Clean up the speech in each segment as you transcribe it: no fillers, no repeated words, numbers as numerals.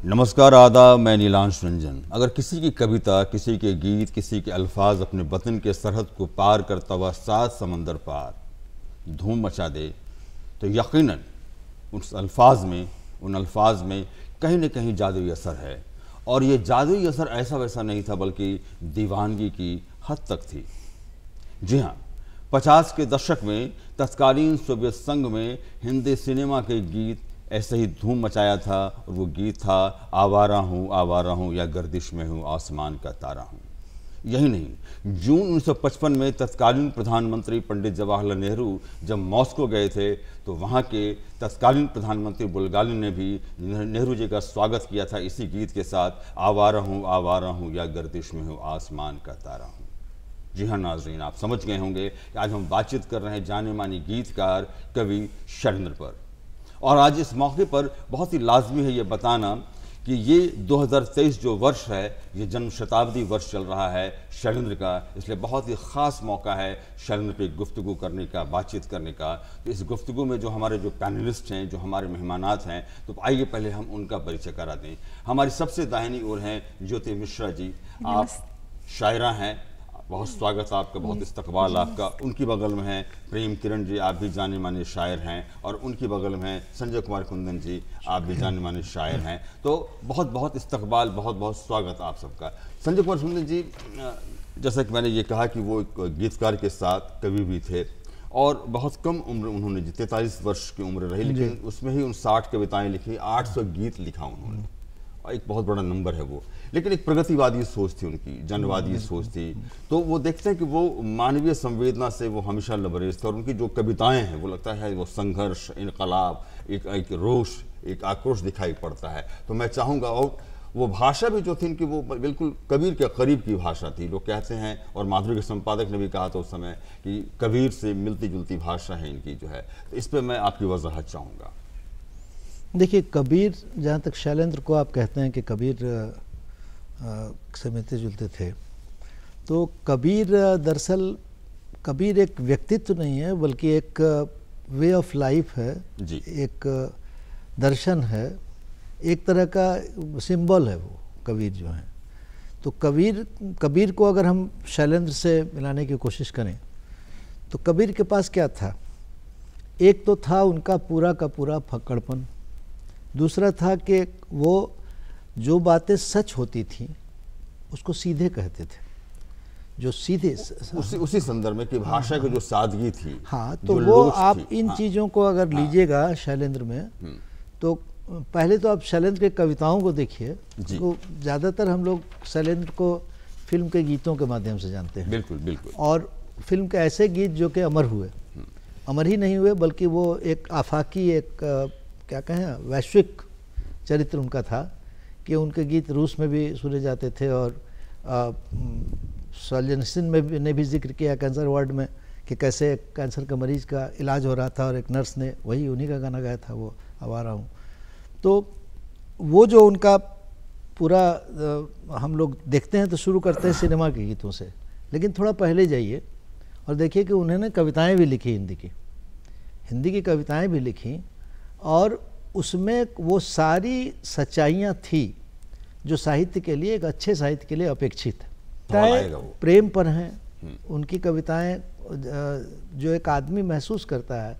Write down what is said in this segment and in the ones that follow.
नमस्कार, आदाब। मैं नीलांश रंजन। अगर किसी की कविता, किसी के गीत, किसी के अल्फाज अपने वतन के सरहद को पार करता हुआ 7 समंदर पार धूम मचा दे तो यकीनन उन अल्फाज में कहीं न कहीं जादुई असर है। और ये जादुई असर ऐसा वैसा नहीं था, बल्कि दीवानगी की हद तक थी। जी हाँ, 50 के दशक में तत्कालीन सोवियत संघ में हिंदी सिनेमा के गीत ऐसे ही धूम मचाया था, और वो गीत था आवारा हूँ या गर्दिश में हूँ आसमान का तारा हूँ। यही नहीं, जून 1955 में तत्कालीन प्रधानमंत्री पंडित जवाहरलाल नेहरू जब मॉस्को गए थे तो वहाँ के तत्कालीन प्रधानमंत्री बुल्गालिन ने भी नेहरू जी का स्वागत किया था इसी गीत के साथ, आवारा हूँ या गर्दिश में हूँ आसमान का तारा हूँ। जी हाँ नाजरीन, आप समझ गए होंगे कि आज हम बातचीत कर रहे हैं जाने माने गीतकार कवि शैलेंद्र पर। और आज इस मौके पर बहुत ही लाजमी है ये बताना कि ये 2023 जो वर्ष है, ये जन्म शताब्दी वर्ष चल रहा है शैलेंद्र का, इसलिए बहुत ही ख़ास मौका है शैलेंद्र पे गुफ्तगू करने का, बातचीत करने का। तो इस गुफ्तगू में जो हमारे जो पैनलिस्ट हैं, जो हमारे मेहमानात हैं, तो आइए पहले हम उनका परिचय करा दें। हमारी सबसे दाहिनी ओर हैं ज्योति मिश्रा जी, आप शायरा हैं, बहुत स्वागत आपका, बहुत इस्तकबाल आपका। उनकी बगल में हैं प्रेम किरण जी, आप भी जाने माने शायर हैं, और उनकी बगल में हैं संजय कुमार कुंदन जी, आप भी जाने माने शायर हैं। तो बहुत बहुत इस्तकबाल, बहुत बहुत स्वागत आप सबका। संजय कुमार कुंदन जी, जैसा कि मैंने ये कहा कि वो एक गीतकार के साथ कवि भी थे, और बहुत कम उम्र उन्होंने, 43 वर्ष की उम्र रही, लेकिन उसमें ही उन 60 कविताएँ लिखी, 800 गीत लिखा उन्होंने, एक बहुत बड़ा नंबर है वो। लेकिन एक प्रगतिवादी सोच थी उनकी, जनवादी सोच थी। तो वो देखते हैं कि वो मानवीय संवेदना से वो हमेशा लबरेज थे, और उनकी जो कविताएं हैं वो लगता है वो संघर्ष, इनकलाब, एक रोष, एक आक्रोश दिखाई पड़ता है। तो मैं चाहूँगा, और वो भाषा भी जो थी इनकी, वो बिल्कुल कबीर के करीब की भाषा थी। लोग कहते हैं, और माधुरी के संपादक ने भी कहा था उस समय कि कबीर से मिलती जुलती भाषा है इनकी जो है। तो इस पर मैं आपकी वजाहत चाहूँगा। देखिए, कबीर, जहाँ तक शैलेंद्र को आप कहते हैं कि कबीर से मिलते जुलते थे, तो कबीर दरअसल कबीर एक व्यक्तित्व नहीं है, बल्कि एक वे ऑफ लाइफ है जी। एक दर्शन है, एक तरह का सिंबल है वो कबीर जो है। तो कबीर को अगर हम शैलेंद्र से मिलाने की कोशिश करें तो कबीर के पास क्या था? एक तो था उनका पूरा का पूरा फक्कड़पन, दूसरा था कि वो जो बातें सच होती थीं उसको सीधे कहते थे, जो सीधे उसी संदर्भ में कि भाषा की जो सादगी थी। हाँ, तो वो आप इन चीज़ों को अगर लीजिएगा शैलेंद्र में, तो पहले तो आप शैलेंद्र के कविताओं को देखिए। तो ज़्यादातर हम लोग शैलेंद्र को फिल्म के गीतों के माध्यम से जानते हैं। बिल्कुल बिल्कुल। और फिल्म के ऐसे गीत जो कि अमर हुए, अमर ही नहीं हुए, बल्कि वो एक आफाकी, एक क्या कहें, वैश्विक चरित्र उनका था कि उनके गीत रूस में भी सुने जाते थे। और सोल्जेनिसिन में ने भी जिक्र किया कैंसर वार्ड में कि कैसे कैंसर का मरीज का इलाज हो रहा था, और एक नर्स ने वही उन्हीं का गाना गाया था, वो आवारा हूँ। तो वो जो उनका पूरा हम लोग देखते हैं तो शुरू करते हैं सिनेमा के गीतों से, लेकिन थोड़ा पहले जाइए और देखिए कि उन्होंने कविताएँ भी लिखी, हिंदी की कविताएँ भी लिखी, और उसमें वो सारी सच्चाइयाँ थी जो साहित्य के लिए, एक अच्छे साहित्य के लिए अपेक्षित है। प्रेम पर हैं उनकी कविताएं, जो एक आदमी महसूस करता है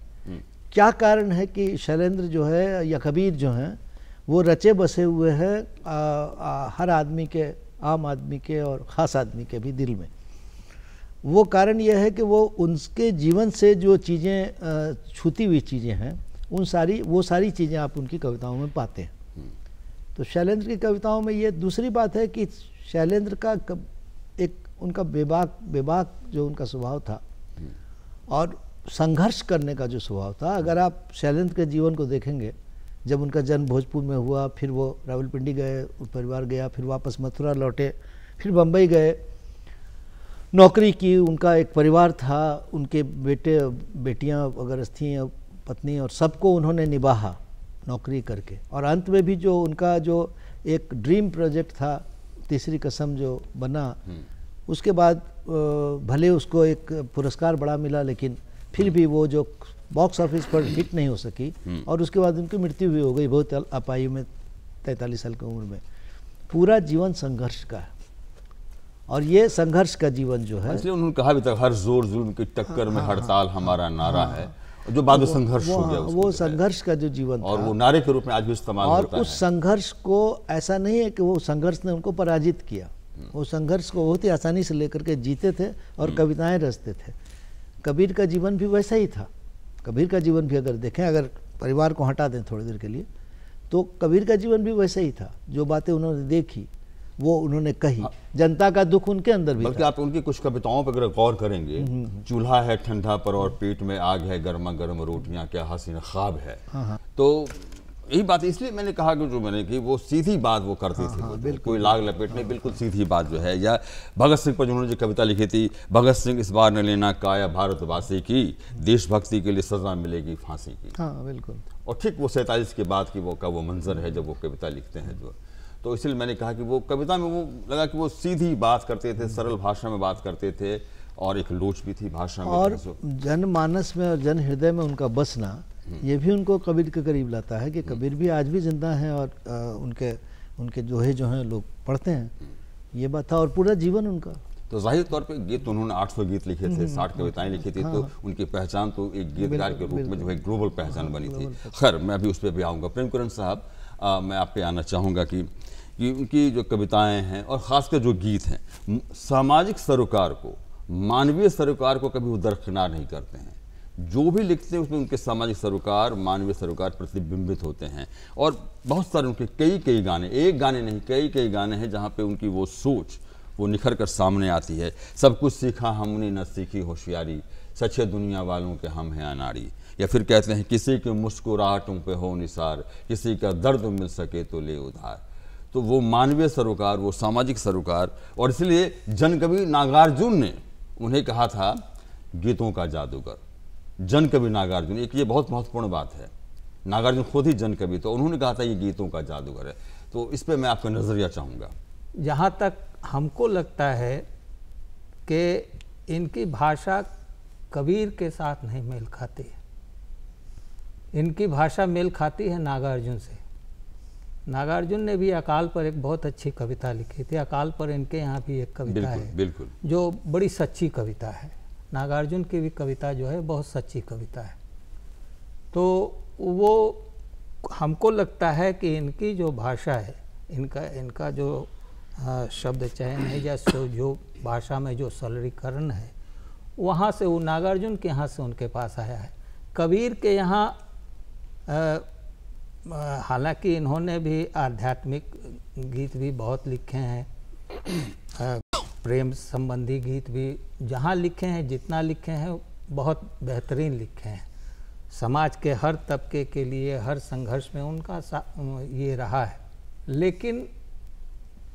क्या कारण है कि शैलेंद्र जो है या कबीर जो हैं वो रचे बसे हुए हैं हर आदमी के, आम आदमी के और ख़ास आदमी के भी दिल में। वो कारण यह है कि वो उनके जीवन से जो चीज़ें छूती हुई चीज़ें हैं, वो सारी चीज़ें आप उनकी कविताओं में पाते हैं। तो शैलेंद्र की कविताओं में ये दूसरी बात है कि शैलेंद्र का एक उनका बेबाक जो उनका स्वभाव था, और संघर्ष करने का जो स्वभाव था। अगर आप शैलेंद्र के जीवन को देखेंगे, जब उनका जन्म भोजपुर में हुआ, फिर वो रावलपिंडी गए, परिवार गया, फिर वापस मथुरा लौटे, फिर बम्बई गए, नौकरी की, उनका एक परिवार था, उनके बेटे बेटियां वगैरह थीं, पत्नी, और सबको उन्होंने निभाया नौकरी करके। और अंत में भी जो उनका जो एक ड्रीम प्रोजेक्ट था, तीसरी कसम जो बना, उसके बाद भले उसको एक पुरस्कार बड़ा मिला, लेकिन फिर भी वो जो बॉक्स ऑफिस पर हिट नहीं हो सकी, और उसके बाद उनकी मृत्यु भी हो गई बहुत अपायु में, 43 साल की उम्र में। पूरा जीवन संघर्ष का है, और ये संघर्ष का जीवन जो है, इसलिए उन्होंने कहा भी था हर जोर जुल्म की टक्कर में हड़ताल हमारा नारा है, जो बाद में संघर्ष हो गया। वो संघर्ष का जो जीवन और था, वो नारे के रूप में आज भी इस्तेमाल होता है। और उस संघर्ष को ऐसा नहीं है कि वो संघर्ष ने उनको पराजित किया, वो संघर्ष को बहुत ही आसानी से लेकर के जीते थे और कविताएं रचते थे। कबीर का जीवन भी वैसा ही था। कबीर का जीवन भी अगर देखें, अगर परिवार को हटा दें थोड़ी देर के लिए, तो कबीर का जीवन भी वैसा ही था। जो बातें उन्होंने देखी वो उन्होंने कही, जनता का दुख उनके अंदर भी बल्कि था। आप उनकी कुछ कविताओं पर अगर गौर करेंगे, चूल्हा है ठंडा पर और पेट में आग है, गर्मा गर्म रोटियां क्या हसीन ख्वाब है। तो यही बात, इसलिए मैंने कहा कि जो मैंने की वो सीधी बात वो करते थे, वो कोई लाग लपेटने, बिल्कुल सीधी बात जो है। या भगत सिंह पर जिन्होंने जो कविता लिखी थी, भगत सिंह इस बार न लेना काया भारतवासी की, देशभक्ति के लिए सजा मिलेगी फांसी की। हाँ बिल्कुल। और ठीक वो 47 के बाद की वो मंजर है जब वो कविता लिखते हैं जो। तो इसलिए मैंने कहा कि वो कविता में वो लगा कि वो सीधी बात करते थे, सरल भाषा में बात करते थे, और एक लोच भी थी भाषा में। और जनमानस में और जन हृदय में उनका बसना, ये भी उनको कबीर के करीब लाता है कि कबीर भी आज भी जिंदा हैं, और उनके दोहे जो हैं लोग पढ़ते हैं, ये बात था। और पूरा जीवन उनका, तो जाहिर तौर पे गीत उन्होंने 800 गीत लिखे थे, 60 कविताएं लिखी थी, तो उनकी पहचान तो एक गीतकार के रूप में जो है ग्लोबल पहचान बनी थी। खैर मैं अभी उस पर भी आऊँगा। प्रेम कुरन साहब, मैं आप पे आना चाहूँगा कि उनकी जो कविताएं हैं और ख़ासकर जो गीत हैं, सामाजिक सरोकार को, मानवीय सरोकार को कभी वो दरकिनार नहीं करते हैं। जो भी लिखते हैं उसमें उनके सामाजिक सरोकार, मानवीय सरोकार प्रतिबिंबित होते हैं। और बहुत सारे उनके कई गाने, एक गाने नहीं कई गाने हैं जहाँ पे उनकी वो सोच वो निखर कर सामने आती है। सब कुछ सीखा हमने न सीखी होशियारी, सच्चे दुनिया वालों के हम हैं अनाड़ी। या फिर कहते हैं किसी के मुस्कुराहटों पे हो निसार, किसी का दर्द मिल सके तो ले उधार। तो वो मानवीय सरोकार, वो सामाजिक सरोकार, और इसलिए जनकवि नागार्जुन ने उन्हें कहा था गीतों का जादूगर। जनकवि नागार्जुन, एक ये बहुत महत्वपूर्ण बात है। नागार्जुन खुद ही जनकवि, तो उन्होंने कहा था ये गीतों का जादूगर है। तो इस पर मैं आपका नजरिया चाहूँगा। जहाँ तक हमको लगता है कि इनकी भाषा कबीर के साथ नहीं मेल खाती है, इनकी भाषा मेल खाती है नागार्जुन से। नागार्जुन ने भी अकाल पर एक बहुत अच्छी कविता लिखी थी। अकाल पर इनके यहाँ भी एक कविता है बिल्कुल, जो बड़ी सच्ची कविता है। नागार्जुन की भी कविता जो है बहुत सच्ची कविता है। तो वो हमको लगता है कि इनकी जो भाषा है, इनका जो शब्द चयन है या जो भाषा में जो सरलीकरण है, वहाँ से वो नागार्जुन के यहाँ से उनके पास आया है। कबीर के यहाँ हालांकि इन्होंने भी आध्यात्मिक गीत भी बहुत लिखे हैं, प्रेम संबंधी गीत भी जहाँ लिखे हैं, जितना लिखे हैं बहुत बेहतरीन लिखे हैं। समाज के हर तबके के लिए, हर संघर्ष में उनका ये रहा है। लेकिन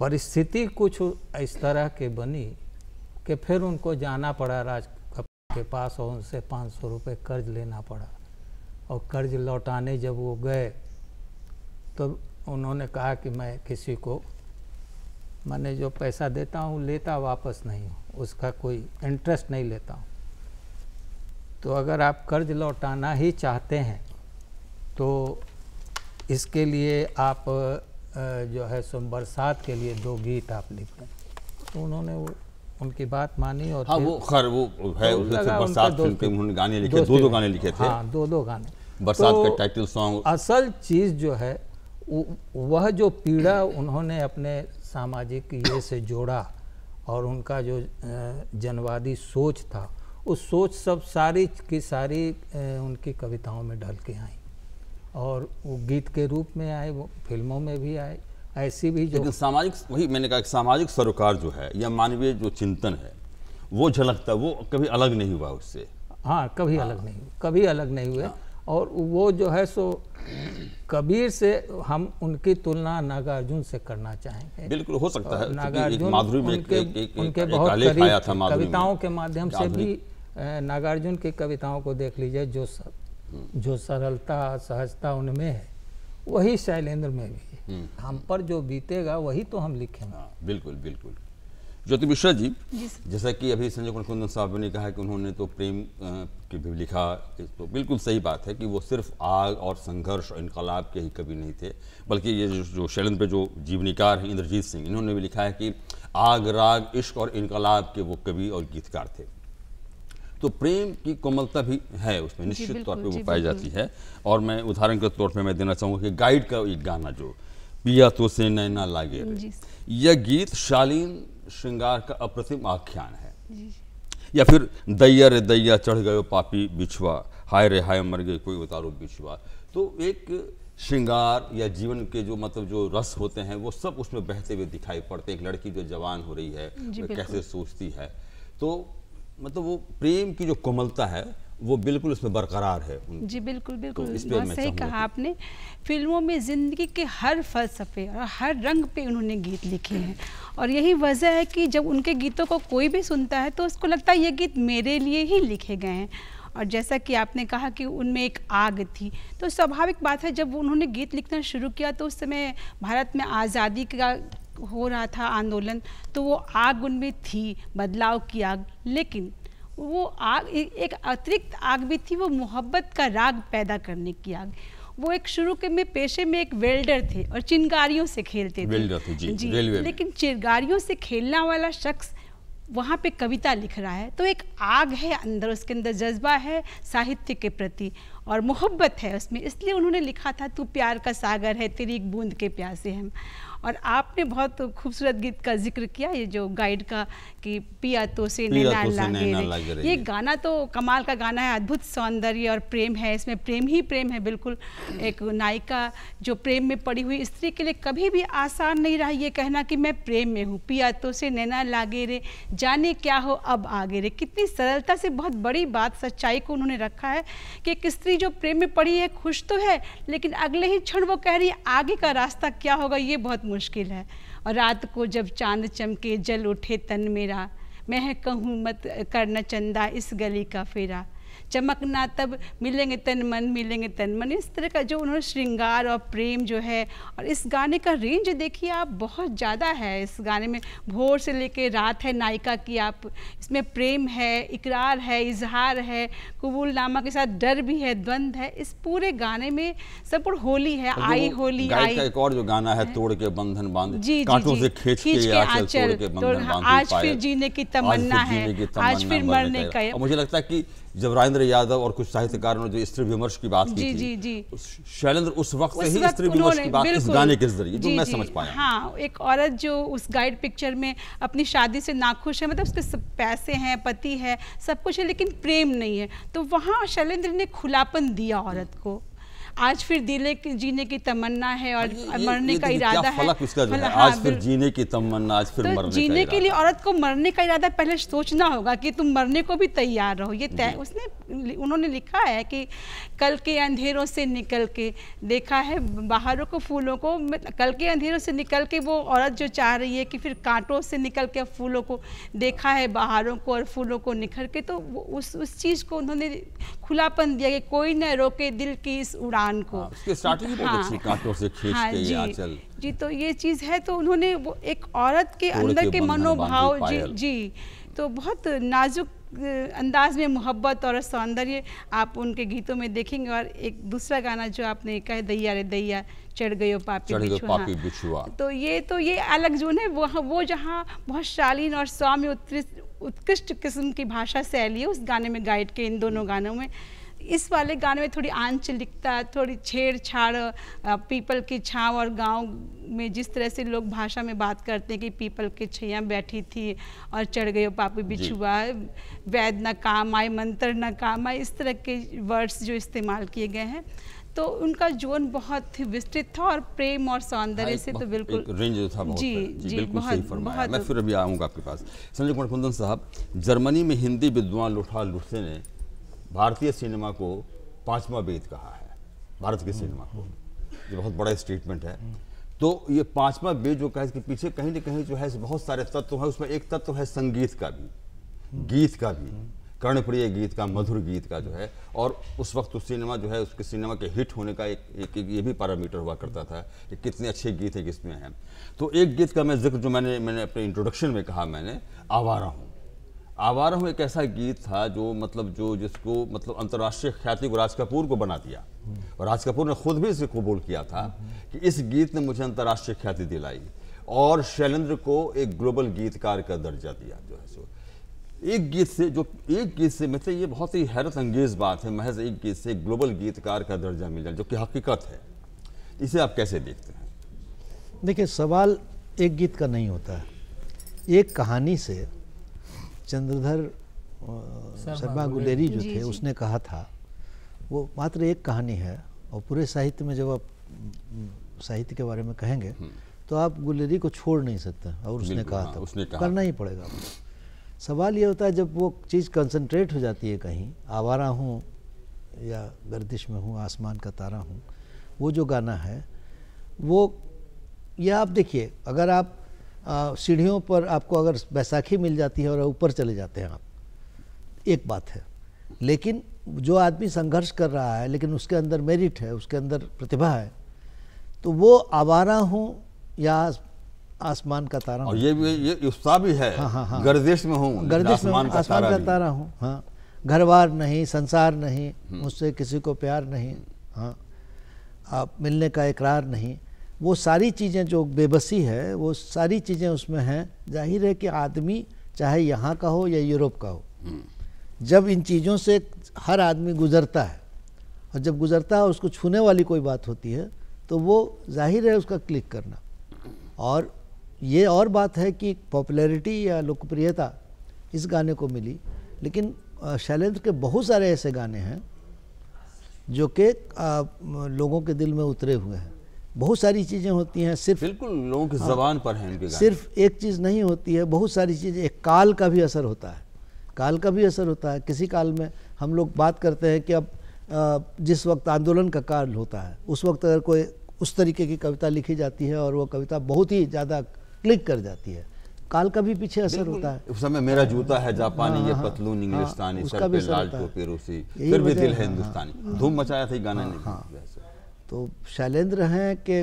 परिस्थिति कुछ इस तरह के बनी कि फिर उनको जाना पड़ा राज के पास और उनसे 500 रुपये कर्ज लेना पड़ा। और कर्ज लौटाने जब वो गए तो उन्होंने कहा कि मैं किसी को, मैंने जो पैसा देता हूँ लेता वापस नहीं हूँ, उसका कोई इंटरेस्ट नहीं लेता हूँ। तो अगर आप कर्ज लौटाना ही चाहते हैं तो इसके लिए आप जो है सो बरसात के लिए 2 गीत आप लिख दें। तो उन्होंने उनकी बात मानी। और हाँ, वो खैर वो है, उसमें से बरसात फिल्म के उन्होंने गाने लिखे, 2 गाने लिखे थे। हाँ, 2 गाने। बरसात तो का टाइटल सॉन्ग। असल चीज़ जो है वह जो पीड़ा उन्होंने अपने सामाजिक ये से जोड़ा, और उनका जो जनवादी सोच था, उस सोच सब सारी की सारी उनकी कविताओं में ढल के आई, और वो गीत के रूप में आए, वो फिल्मों में भी आए। ऐसी भी जो लेकिन सामाजिक, वही मैंने कहा, सामाजिक सरोकार जो है या मानवीय जो चिंतन है वो झलकता, वो कभी अलग नहीं हुआ उससे। हाँ, कभी अलग नहीं, कभी अलग नहीं हुए। और वो जो है सो कबीर से हम उनकी तुलना नागार्जुन से करना चाहेंगे। बिल्कुल हो सकता है। नागार्जुन माधुरी में उनके बहुत करीब कविताओं के माध्यम से भी नागार्जुन की कविताओं को देख लीजिए, जो सरलता सहजता उनमें है, वही शैलेंद्र में भी है। हम पर जो बीतेगा वही तो हम लिखेंगे। बिल्कुल बिल्कुल। ज्योति मिश्रा जी, जी जैसा कि अभी संजय कुमार कुंदन साहब ने कहा कि उन्होंने तो प्रेम की भी लिखा, तो बिल्कुल सही बात है कि वो सिर्फ आग और संघर्ष और इनकलाब के ही कवि नहीं थे, बल्कि ये जो शैलेंद्र पे जो जीवनीकार हैं इंद्रजीत सिंह, इन्होंने भी लिखा है कि आग, राग, इश्क और इनकलाब के वो कवि और गीतकार थे। तो प्रेम की कोमलता भी है उसमें, निश्चित तौर पे वो पाई जाती है। और मैं उदाहरण के तौर पे मैं देना चाहूँगा कि गाइड का एक गाना जो पिया तो से नैना लागे रे, यह गीत शालीन श्रृंगार का अप्रतिम आख्यान है। या फिर दैया रे दैया चढ़ गयो पापी बिछुआ, हाय रे हाय मर गए कोई उतारो बिछुआ। तो एक श्रृंगार या जीवन के जो मतलब जो रस होते हैं वो सब उसमें बहते हुए दिखाई पड़ते हैं। एक लड़की जो जवान हो रही है वो कैसे सोचती है, तो मतलब वो प्रेम की जो कोमलता है वो बिल्कुल उसमें बरकरार है। जी बिल्कुल बिल्कुल, तो बहुत सही कहा आपने। फिल्मों में ज़िंदगी के हर फलसफे और हर रंग पे उन्होंने गीत लिखे हैं, और यही वजह है कि जब उनके गीतों को कोई भी सुनता है तो उसको लगता है ये गीत मेरे लिए ही लिखे गए हैं। और जैसा कि आपने कहा कि उनमें एक आग थी, तो स्वाभाविक बात है जब उन्होंने गीत लिखना शुरू किया तो उस समय भारत में आज़ादी का हो रहा था आंदोलन, तो वो आग उनमें थी, बदलाव की आग। लेकिन वो आग एक अतिरिक्त आग भी थी, वो मोहब्बत का राग पैदा करने की आग। वो एक शुरू के में पेशे में एक वेल्डर थे और चिंगारियों से खेलते थे। वेल्डर थे जी, रेलवे में। लेकिन चिंगारियों से खेलना वाला शख्स वहाँ पे कविता लिख रहा है, तो एक आग है अंदर, उसके अंदर जज्बा है साहित्य के प्रति और मोहब्बत है उसमें। इसलिए उन्होंने लिखा था तू प्यार का सागर है, तेरी एक बूंद के प्यासे हम। और आपने बहुत खूबसूरत गीत का जिक्र किया, ये जो गाइड का कि पिया तो से नैना लागे रे, ये गाना तो कमाल का गाना है, अद्भुत सौंदर्य और प्रेम है इसमें, प्रेम ही प्रेम है बिल्कुल। एक नायिका जो प्रेम में पड़ी हुई स्त्री के लिए कभी भी आसान नहीं रहा ये कहना कि मैं प्रेम में हूँ। पिया तो से नैना लागे रे, जाने क्या हो अब आगे रे। कितनी सरलता से बहुत बड़ी बात, सच्चाई को उन्होंने रखा है कि एक स्त्री जो प्रेम में पड़ी है खुश तो है, लेकिन अगले ही क्षण वो कह रही है आगे का रास्ता क्या होगा ये बहुत मुश्किल है। और रात को जब चांद चमके जल उठे तन मेरा, मैं कहूँ मत करना चंदा इस गली का फेरा, चमकना तब मिलेंगे तन मन, मिलेंगे तन मन। इस तरह का जो उन्होंने श्रृंगार और प्रेम जो है, और इस गाने का रेंज देखिए आप बहुत ज़्यादा है। इस गाने में भोर से लेके रात है नायिका की, आप इसमें प्रेम है, इकरार है, इजहार है, कबूलनामा के साथ डर भी है, द्वंद्व है। इस पूरे गाने में सब पर होली है, आई होली आई। एक और जो गाना है तोड़ के बंधन बांध, जी कांटों से खींच के आंचल, आज फिर जीने की तमन्ना है, आज फिर मरने का। और मुझे लगता है कि जब राजेंद्र यादव और कुछ साहित्यकारों ने जो स्त्री विमर्श की बात की थी, शैलेंद्र उस वक्त से ही स्त्री विमर्श की बात इस गाने के जरिए जो मैं समझ पाया। हाँ, एक औरत जो उस गाइड पिक्चर में अपनी शादी से नाखुश है, मतलब उसके सब पैसे हैं, पति है, सब कुछ है, लेकिन प्रेम नहीं है, तो वहाँ शैलेंद्र ने खुलापन दिया औरत को। आज फिर जीने की तमन्ना है और मरने का इरादा है। आज फिर जीने की तमन्ना, आज फिर मरने जीने के लिए औरत को मरने का इरादा पहले सोचना होगा कि तुम मरने को भी तैयार रहो। ये तय उन्होंने लिखा है कि कल के अंधेरों से निकल के देखा है बाहरों को, फूलों को। कल के अंधेरों से निकल के वो औरत जो चाह रही है कि फिर कांटों से निकल के फूलों को देखा है, बाहरों को और फूलों को निखर के, तो उस चीज़ को उन्होंने खुलापन दिया कि कोई न रोके दिल की इस उड़ान को। उसकी स्टार्टिंग बहुत अच्छी, कांटों से खींच के ये आंचल जी, तो ये चीज़ है। तो उन्होंने वो एक औरत के अंदर के मनोभाव जी, तो बहुत नाजुक अंदाज में मोहब्बत और सौंदर्य आप उनके गीतों में देखेंगे। और एक दूसरा गाना जो आपने कहा, दैया रे दैया चढ़ गयो पापी बिछुआ, तो ये अलग जोन है। वो जहाँ बहुत शालीन और सौम्य उत्कृष्ट किस्म की भाषा शैली है उस गाने में, गाइड के इन दोनों गानों में। इस वाले गाने में थोड़ी आंचलिकता, थोड़ी छेड़छाड़, पीपल की छाँव, और गांव में जिस तरह से लोग भाषा में बात करते हैं कि पीपल की छैया बैठी थी और चढ़ गए पापी बिछुआ, वैद न काम आए, मंत्र न काम आए, इस तरह के वर्ड्स जो इस्तेमाल किए गए हैं। तो उनका जोन बहुत ही विस्तृत था और प्रेम और सौंदर्य से तो बिल्कुल रेंज था बहुत। जी बिल्कुल सही फरमाया। मैं फिर अभी आऊँगा आपके पास। संजय कुमार कुंदन साहब, जर्मनी में हिंदी विद्वान लुठा लुठसे ने भारतीय सिनेमा को 5वां वेद कहा है, भारत के सिनेमा को। ये बहुत बड़ा स्टेटमेंट है। तो ये 5वां वेद जो कहा, इसके पीछे कहीं ना कहीं जो है बहुत सारे तत्व हैं। उसमें एक तत्व है संगीत का भी, गीत का भी, कर्णप्रिय गीत का, मधुर गीत का जो है। और उस वक्त उस सिनेमा जो है, उसके सिनेमा के हिट होने का एक ये भी पैरामीटर हुआ करता था कि कितने अच्छे गीत है किसमें हैं। तो एक गीत का मैं जिक्र जो मैंने अपने इंट्रोडक्शन में कहा, मैंने आवारा हूँ। आवारा हूँ एक ऐसा गीत था जो मतलब जिसको मतलब अंतर्राष्ट्रीय ख्याति को राज कपूर को बना दिया, और राज कपूर ने खुद भी इसे कबूल किया था कि इस गीत ने मुझे अंतर्राष्ट्रीय ख्याति दिलाई, और शैलेंद्र को एक ग्लोबल गीतकार का दर्जा दिया जो है सो। एक गीत से मतलब ये बहुत ही हैरत अंगेज बात है, महज एक गीत से ग्लोबल गीतकार का दर्जा मिल जाए, जो कि हकीकत है। इसे आप कैसे देखते हैं? देखिए, सवाल एक गीत का नहीं होता है। एक कहानी से चंद्रधर शर्मा गुलेरी जो थे, उसने कहा था, वो मात्र एक कहानी है, और पूरे साहित्य में जब आप साहित्य के बारे में कहेंगे तो आप गुलेरी को छोड़ नहीं सकते, और उसने कहा था, उसने करना ही पड़ेगा। सवाल ये होता है जब वो चीज़ कंसंट्रेट हो जाती है कहीं, आवारा हूँ या गर्दिश में हूँ, आसमान का तारा हूँ, वो जो गाना है वो, या आप देखिए, अगर आप सीढ़ियों पर आपको अगर बैसाखी मिल जाती है और ऊपर चले जाते हैं आप, एक बात है। लेकिन जो आदमी संघर्ष कर रहा है लेकिन उसके अंदर मेरिट है, उसके अंदर प्रतिभा है, तो वो आवारा हूँ या आसमान का तारा हूँ। ये उत्साह भी है। हाँ। गर्दिश में हूँ, गर्दिश में आसमान का तारा हूँ। हाँ, घरवार नहीं, संसार नहीं, मुझसे किसी को प्यार नहीं, हाँ, आप मिलने का इकरार नहीं, वो सारी चीज़ें जो बेबसी है, वो सारी चीज़ें उसमें हैं। जाहिर है कि आदमी चाहे यहाँ का हो या यूरोप का हो, जब इन चीज़ों से हर आदमी गुजरता है, और जब गुजरता है उसको छूने वाली कोई बात होती है, तो वो जाहिर है उसका क्लिक करना। और ये और बात है कि पॉपुलैरिटी या लोकप्रियता इस गाने को मिली, लेकिन शैलेंद्र के बहुत सारे ऐसे गाने हैं जो कि लोगों के दिल में उतरे हुए हैं। बहुत सारी चीज़ें होती हैं, सिर्फ बिल्कुल लोगों की ज़बान पर हैं इनके गाने। सिर्फ एक चीज़ नहीं होती है, बहुत सारी चीज़ें। एक काल का भी असर होता है, काल का भी असर होता है। किसी काल में हम लोग बात करते हैं कि अब जिस वक्त आंदोलन का काल होता है, उस वक्त अगर कोई उस तरीके की कविता लिखी जाती है और वो कविता बहुत ही ज़्यादा क्लिक कर जाती है, काल का भी पीछे असर होता है। उस समय मेरा जूता है जापानी, ये पतलून इंग्लिस्तानी, सर पे लाल टोपी रूसी, फिर भी दिल है हिंदुस्तानी, धूम मचाया था गाना ने। तो शैलेंद्र हैं कि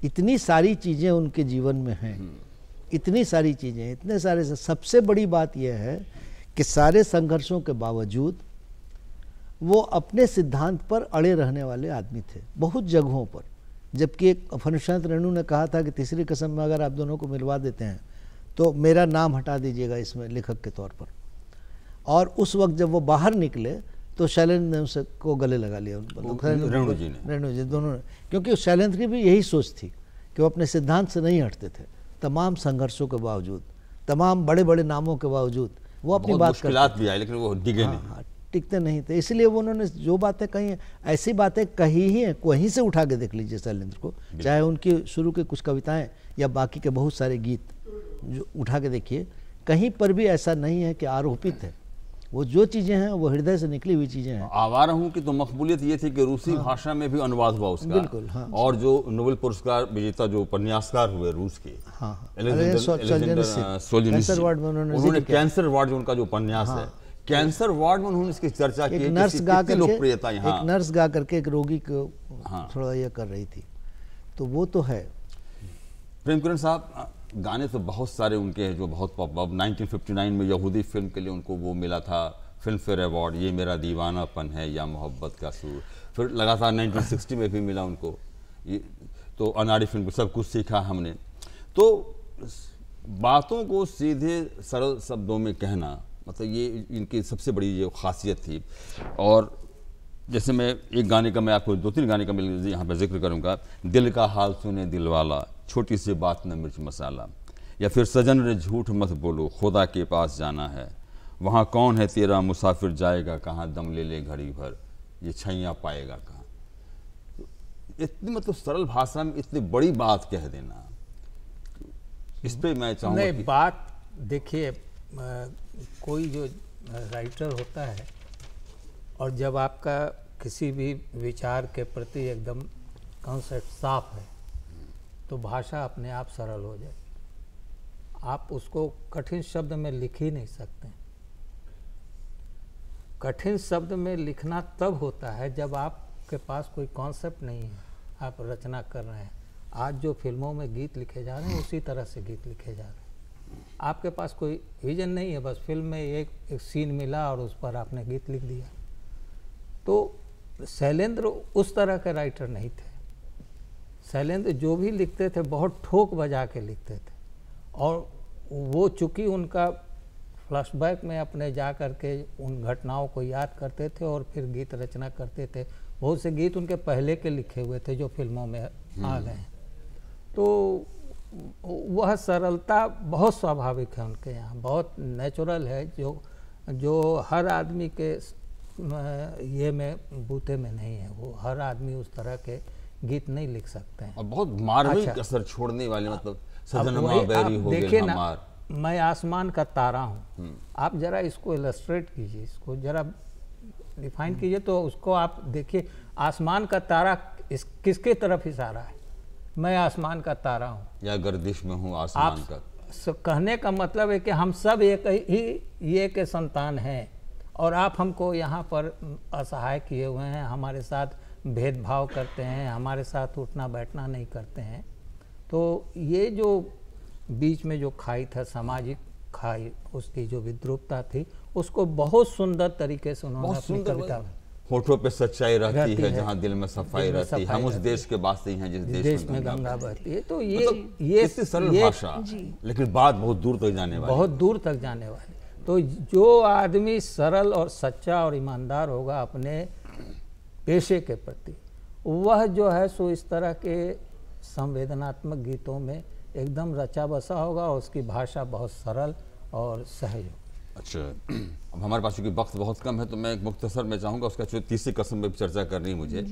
इतनी सारी चीज़ें उनके जीवन में हैं, इतनी सारी चीज़ें, इतने सारे। सबसे बड़ी बात यह है कि सारे संघर्षों के बावजूद वो अपने सिद्धांत पर अड़े रहने वाले आदमी थे बहुत जगहों पर। जबकि एक फनुशांत रेणु ने कहा था कि तीसरी कसम में अगर आप दोनों को मिलवा देते हैं तो मेरा नाम हटा दीजिएगा इसमें लेखक के तौर पर। और उस वक्त जब वो बाहर निकले तो शैलेंद्र ने उसे को गले लगा लिया, रेणु जी दोनों ने, क्योंकि शैलेंद्र की भी यही सोच थी कि वो अपने सिद्धांत से नहीं हटते थे। तमाम संघर्षों के बावजूद, तमाम बड़े बड़े नामों के बावजूद वो अपनी बात मुश्किलात भी आई, लेकिन वो डिगे नहीं, टिकते नहीं थे। इसलिए वो उन्होंने जो बातें कही, ऐसी बातें कही ही हैं, वहीं से उठा के देख लीजिए शैलेंद्र को, चाहे उनकी शुरू के कुछ कविताएं या बाकी के बहुत सारे गीत जो उठा के देखिए, कहीं पर भी ऐसा नहीं है कि आरोपित है। वो जो चीज़ें हैं वो हृदय से निकली हुई चीज़ें हैं। आवारा हूँ की तो मकबूलियत ये थी कि रूसी भाषा में भी अनुवाद हुआ उसका। बिल्कुल, हाँ। और जो नोबेल पुरस्कार विजेता जो उपन्यासकार हुए रूस के, उन्होंने कैंसर वार्ड जो उनका जो उपन्यास है, कैंसर वार्ड में उन्होंने इसकी चर्चा की, नर्स गा करके, लोकप्रियता यहाँ एक नर्स गा करके एक रोगी को थोड़ा यह कर रही थी, तो वो तो है। प्रेमकिरण साहब, गाने तो बहुत सारे उनके हैं जो बहुत पॉप। 1959 में यहूदी फिल्म के लिए उनको वो मिला था फिल्म फेयर अवार्ड, ये मेरा दीवानापन है या मोहब्बत का सूर। फिर लगातार 1960 में भी मिला उनको ये, तो अनाड़ी फिल्म सब कुछ सीखा हमने। तो बातों को सीधे सरल शब्दों में कहना, मतलब ये इनकी सबसे बड़ी ये खासियत थी। और जैसे मैं एक गाने का, मैं आपको 2-3 गाने का मैं यहाँ पर जिक्र करूँगा। दिल का हाल सुने दिल वाला, छोटी सी बात न मिर्च मसाला, या फिर सजन रे झूठ मत बोलो, खुदा के पास जाना है, वहाँ कौन है तेरा मुसाफिर जाएगा कहाँ, दम ले ले घड़ी भर, ये छैया पाएगा कहाँ। इतनी मतलब सरल भाषा में इतनी बड़ी बात कह देना, इस पर मैं चाहूँगा। नहीं, बात देखिए, कोई जो राइटर होता है और जब आपका किसी भी विचार के प्रति एकदम कॉन्सेप्ट साफ है तो भाषा अपने आप सरल हो जाएगी। आप उसको कठिन शब्द में लिख ही नहीं सकते। कठिन शब्द में लिखना तब होता है जब आपके पास कोई कॉन्सेप्ट नहीं है, आप रचना कर रहे हैं। आज जो फिल्मों में गीत लिखे जा रहे हैं उसी तरह से गीत लिखे जा रहे हैं। आपके पास कोई विजन नहीं है, बस फिल्म में एक सीन मिला और उस पर आपने गीत लिख दिया। तो शैलेंद्र उस तरह के राइटर नहीं थे। शैलेंद्र जो भी लिखते थे बहुत ठोक बजा के लिखते थे, और वो चूँकि उनका फ्लैशबैक में अपने जा कर के उन घटनाओं को याद करते थे और फिर गीत रचना करते थे। बहुत से गीत उनके पहले के लिखे हुए थे जो फिल्मों में आ गए हैं। तो वह सरलता बहुत स्वाभाविक है उनके यहाँ, बहुत नेचुरल है, जो हर आदमी के ये में बूते में नहीं है। वो हर आदमी उस तरह के गीत नहीं लिख सकते हैं। और बहुत मार्मिक असर छोड़ने वाले, मतलब सजनमा वही बैरी हो देखिए गए ना, हमार। मैं आसमान का तारा हूँ, आप जरा इसको इलस्ट्रेट कीजिए, इसको जरा डिफाइन कीजिए, तो उसको आप देखिए, आसमान का तारा किसके तरफ इशारा है? मैं आसमान का तारा हूँ, या गर्दिश में हूँ आसमान का। कहने का मतलब है कि हम सब एक ही ये के संतान हैं, और आप हमको यहाँ पर असहाय किए हुए हैं, हमारे साथ भेदभाव करते हैं, हमारे साथ उठना बैठना नहीं करते हैं। तो ये जो बीच में जो खाई था, सामाजिक खाई, उसकी जो विद्रूपता थी, उसको बहुत सुंदर तरीके से उन्होंने अपनी कविता में, होठों पे सच्चाई रहती है जहाँ दिल में सफाई रहती है, हम उस देश के वासी हैं जिस देश में गंगा बहती है। तो ये मतलब ये इतनी सरल भाषा, लेकिन बात बहुत दूर तक जाने वाली, बहुत दूर तक जाने वाली। तो जो आदमी सरल और सच्चा और ईमानदार होगा अपने पेशे के प्रति, वह जो है सो इस तरह के संवेदनात्मक गीतों में एकदम रचा बसा होगा, और उसकी भाषा बहुत सरल और सहज होगी। अच्छा, अब हमारे पास क्योंकि वक्त बहुत कम है, तो मैं एक मुख्तसर में चाहूँगा उसका जो तीसरी कसम पे चर्चा करनी है मुझे,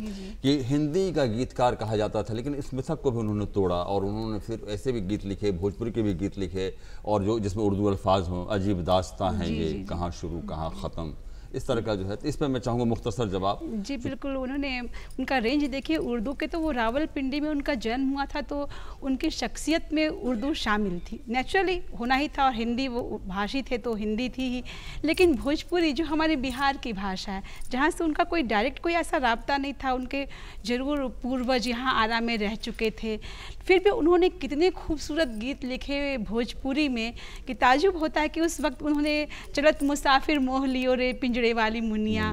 कि हिंदी का गीतकार कहा जाता था, लेकिन इस मिथक को भी उन्होंने तोड़ा, और उन्होंने फिर ऐसे भी गीत लिखे, भोजपुरी के भी गीत लिखे, और जो जिसमें उर्दू अल्फाज हों, अजीब दास्तां हैं ये, कहाँ शुरू कहाँ ख़त्म, इस तरह का जो है। तो इस पर मैं चाहूँगा मुख्तसर जवाब। जी बिल्कुल, उन्होंने उनका रेंज देखिए उर्दू के, तो वो रावलपिंडी में उनका जन्म हुआ था, तो उनकी शख्सियत में उर्दू शामिल थी, नेचुरली होना ही था, और हिंदी वो भाषी थे तो हिंदी थी ही। लेकिन भोजपुरी जो हमारे बिहार की भाषा है, जहाँ से उनका कोई डायरेक्ट कोई ऐसा राब्ता नहीं था, उनके जरूर पूर्वज यहाँ आरा में रह चुके थे, फिर भी उन्होंने कितने खूबसूरत गीत लिखे भोजपुरी में कि ताजुब होता है कि उस वक्त उन्होंने चलत मुसाफिर मोह लियो रे पिंजड़े वाली मुनिया,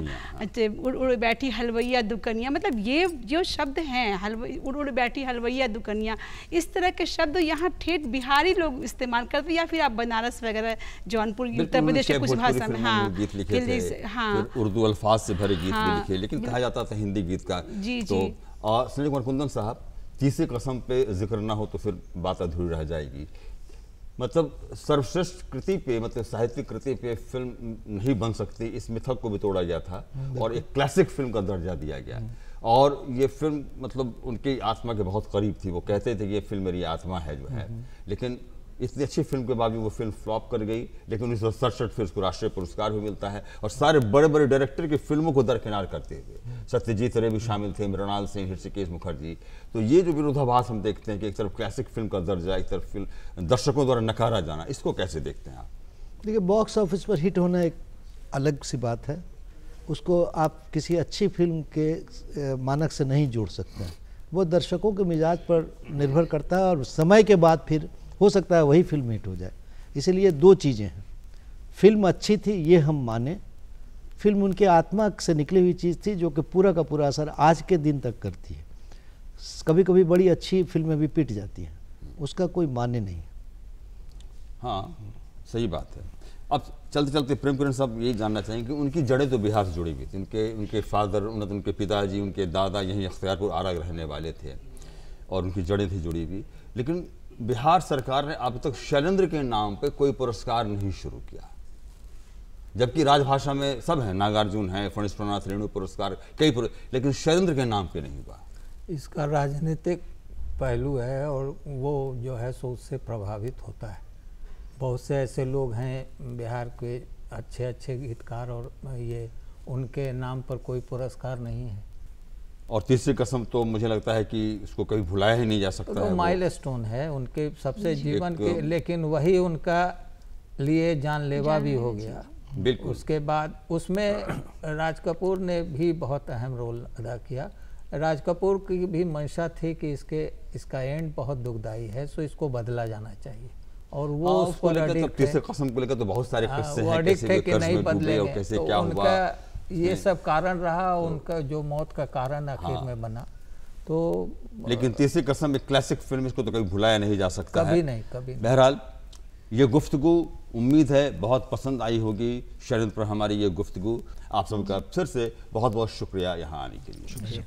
उड़ उड़ बैठी हलवैया दुकनिया, मतलब ये जो शब्द हैं, उड़ उड़ बैठी हलवैया दुकनिया, इस तरह के शब्द यहाँ ठेठ बिहारी लोग इस्तेमाल करते, या फिर आप बनारस वगैरह जौनपुर उत्तर प्रदेश के कुछ भाषा में, हाँ गीत लिखे थे, हाँ, उर्दू अल्फाज से भरे गीत भी लिखे, लेकिन कहा जाता था हिंदी गीत का। तो संजय कुमार कुंदन साहब, तीसरी कसम पे जिक्र ना हो तो फिर बात अधूरी रह जाएगी। मतलब सर्वश्रेष्ठ कृति पे, मतलब साहित्यिक कृति पे फिल्म नहीं बन सकती, इस मिथक को भी तोड़ा गया था और एक क्लासिक फिल्म का दर्जा दिया गया। और ये फिल्म मतलब उनकी आत्मा के बहुत करीब थी, वो कहते थे कि ये फिल्म मेरी आत्मा है जो है। लेकिन इतनी अच्छी फिल्म के बावजूद वो फिल्म फ्लॉप कर गई, लेकिन 1967 फिर उसको राष्ट्रीय पुरस्कार भी मिलता है, और सारे बड़े बड़े डायरेक्टर की फिल्मों को दरकिनार करते हुए सत्यजीत रे भी शामिल थे, मृणाल सिंह, ऋषिकेश मुखर्जी। तो ये जो विरोधाभास हम देखते हैं कि एक तरफ क्लासिक फिल्म का दर्जा, एक तरफ फिल्म दर्शकों द्वारा नकारा जाना, इसको कैसे देखते हैं आप? देखिए, बॉक्स ऑफिस पर हिट होना एक अलग सी बात है, उसको आप किसी अच्छी फिल्म के मानक से नहीं जोड़ सकते हैं। वो दर्शकों के मिजाज पर निर्भर करता है, और समय के बाद फिर हो सकता है वही फिल्म हिट हो जाए। इसलिए दो चीज़ें हैं, फिल्म अच्छी थी ये हम माने, फिल्म उनके आत्मा से निकली हुई चीज़ थी जो कि पूरा का पूरा असर आज के दिन तक करती है। कभी कभी बड़ी अच्छी फिल्में भी पिट जाती हैं, उसका कोई माने नहीं। हाँ, सही बात है। अब चलते चलते प्रेम किरण साहब यही जानना चाहेंगे कि उनकी जड़ें तो बिहार से जुड़ी हुई थी, उनके फादर, उनके पिताजी, उनके दादा यहीं अख्तियारपुर आरा रहने वाले थे, और उनकी जड़ें थी जुड़ी हुई। लेकिन बिहार सरकार ने अब तक शैलेंद्र के नाम पे कोई पुरस्कार नहीं शुरू किया, जबकि राजभाषा में सब हैं, नागार्जुन हैं, फणीश प्रणाथ रेणु पुरस्कार, लेकिन शैलेंद्र के नाम पे नहीं हुआ। इसका राजनीतिक पहलू है, और वो जो है सो उससे प्रभावित होता है। बहुत से ऐसे लोग हैं बिहार के अच्छे अच्छे गीतकार, और ये उनके नाम पर कोई पुरस्कार नहीं है। और तीसरी कसम तो मुझे लगता है कि इसको कभी भुलाया ही नहीं जा सकता है। माइलस्टोन है उनके सबसे जीवन के, लेकिन वही उनका लिए जानलेवा भी हो गया। बिल्कुल। उसके बाद उसमें राज कपूर ने भी बहुत अहम रोल अदा किया। राज कपूर की भी मंशा थी कि इसका एंड बहुत दुखदाई है, सो इसको बदला जाना चाहिए, और वो उस पर अडिक्ट है। कसम को लेकर तो बहुत सारे किस्से वो हैं, अडिक्ट कैसे है वे कि कर्ज नहीं में डूबे और बदलेंगे, कैसे तो क्या हुआ। उनका ये सब कारण रहा, उनका जो मौत का कारण आखिर में बना। तो लेकिन तीसरी कसम एक क्लासिक फिल्म, इसको तो कभी भुलाया नहीं जा सकता है। कभी नहीं। बहरहाल ये गुफ्तगू उम्मीद है बहुत पसंद आई होगी शरद पर हमारी ये गुफ्तगू। आप सबका फिर से बहुत बहुत शुक्रिया यहाँ आने के लिए।